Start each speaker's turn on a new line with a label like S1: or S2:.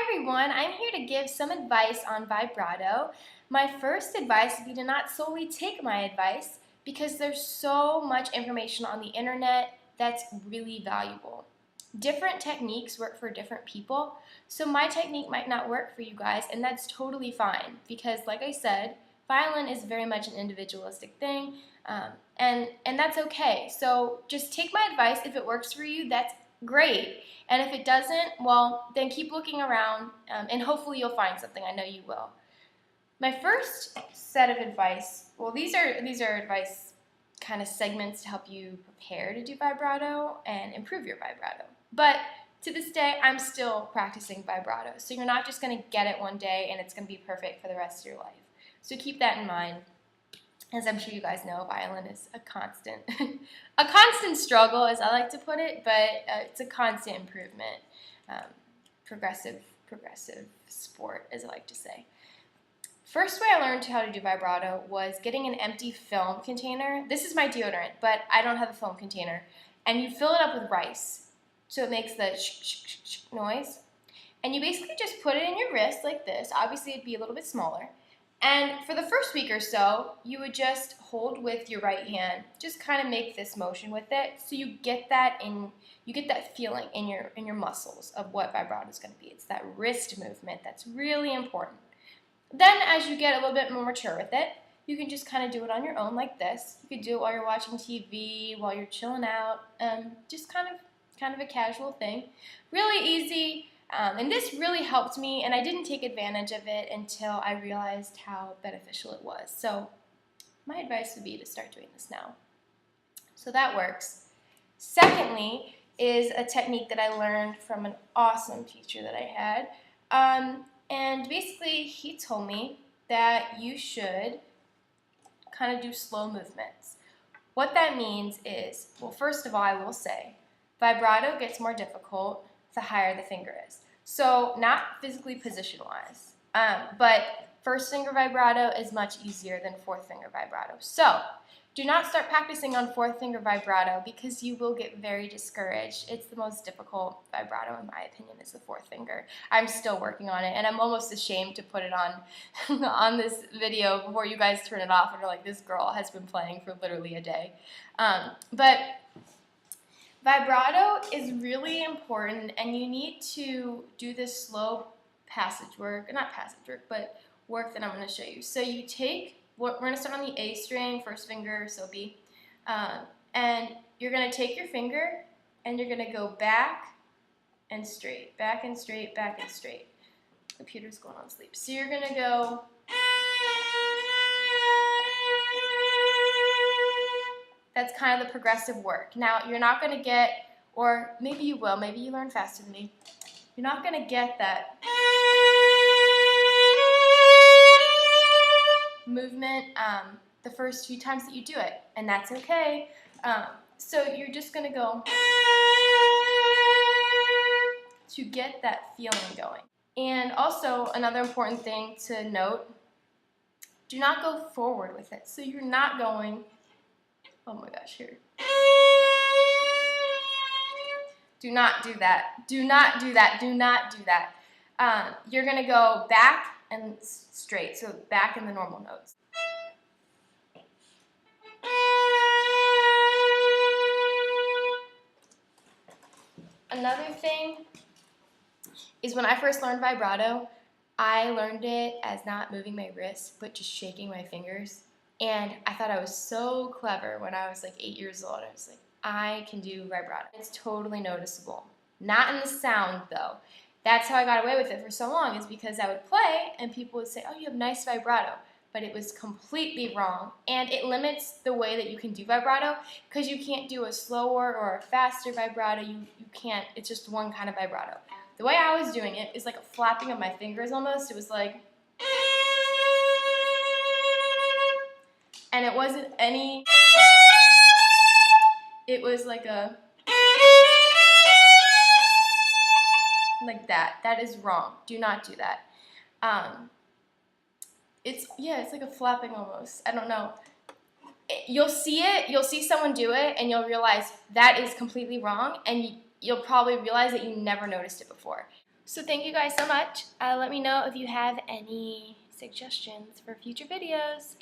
S1: Hi everyone, I'm here to give some advice on vibrato. My first advice would be to not solely take my advice because there's so much information on the internet that's really valuable. Different techniques work for different people, so my technique might not work for you guys, and that's totally fine because, like I said, violin is very much an individualistic thing, and that's okay. So just take my advice. If it works for you, that's great. And if it doesn't, well, then keep looking around, and hopefully you'll find something. I know you will. My first set of advice, well, these are advice kind of segments to help you prepare to do vibrato and improve your vibrato. But to this day, I'm still practicing vibrato. So you're not just going to get it one day and it's going to be perfect for the rest of your life. So keep that in mind. As I'm sure you guys know, violin is a constant, a constant struggle, as I like to put it, but it's a constant improvement, progressive sport, as I like to say. First way I learned how to do vibrato was getting an empty film container. This is my deodorant, but I don't have a film container. And you fill it up with rice, so it makes the sh noise. And you basically just put it in your wrist like this. Obviously, it'd be a little bit smaller. And for the first week or so, you would just hold with your right hand, just kind of make this motion with it, so you get that feeling in your muscles of what vibrato is going to be. It's that wrist movement that's really important. Then, as you get a little bit more mature with it, you can just kind of do it on your own like this. You could do it while you're watching TV, while you're chilling out, just kind of a casual thing. Really easy. And this really helped me, and I didn't take advantage of it until I realized how beneficial it was. So my advice would be to start doing this now. So that works. Secondly is a technique that I learned from an awesome teacher that I had. And basically he told me that you should kind of do slow movements. What that means is, well, first of all, I will say, vibrato gets more difficult the higher the finger is. So not physically position-wise, but first finger vibrato is much easier than fourth finger vibrato. So do not start practicing on fourth finger vibrato because you will get very discouraged. It's the most difficult vibrato, in my opinion, is the fourth finger. I'm still working on it, and I'm almost ashamed to put it on on this video before you guys turn it off and are like, this girl has been playing for literally a day. But vibrato is really important, and you need to do this slow passage work, not passage work, but work that I'm going to show you. So you take, we're going to start on the A string, first finger, so B, and you're going to take your finger, and you're going to go back and straight, back and straight, back and straight. Computer's going on sleep. So you're going to go that's kind of the progressive work. Now, you're not going to get, or maybe you will, maybe you learn faster than me, you're not going to get that movement the first few times that you do it, and that's okay. So you're just going to go to get that feeling going. And also, another important thing to note, do not go forward with it. So you're not going, oh my gosh, here. Do not do that. Do not do that. Do not do that. You're going to go back and straight, so back in the normal notes. Another thing is when I first learned vibrato, I learned it as not moving my wrists, but just shaking my fingers. And I thought I was so clever when I was like 8 years old. I was like, I can do vibrato. It's totally noticeable. Not in the sound, though. That's how I got away with it for so long, is because I would play and people would say, oh, you have nice vibrato. But it was completely wrong. And it limits the way that you can do vibrato because you can't do a slower or a faster vibrato. You can't. It's just one kind of vibrato. The way I was doing it is like a flapping of my fingers almost. It was like, and it wasn't any, it was like a, like that. That is wrong. Do not do that. It's like a flapping almost. I don't know. You'll see someone do it, and you'll realize that is completely wrong, and you'll probably realize that you never noticed it before. So thank you guys so much. Let me know if you have any suggestions for future videos.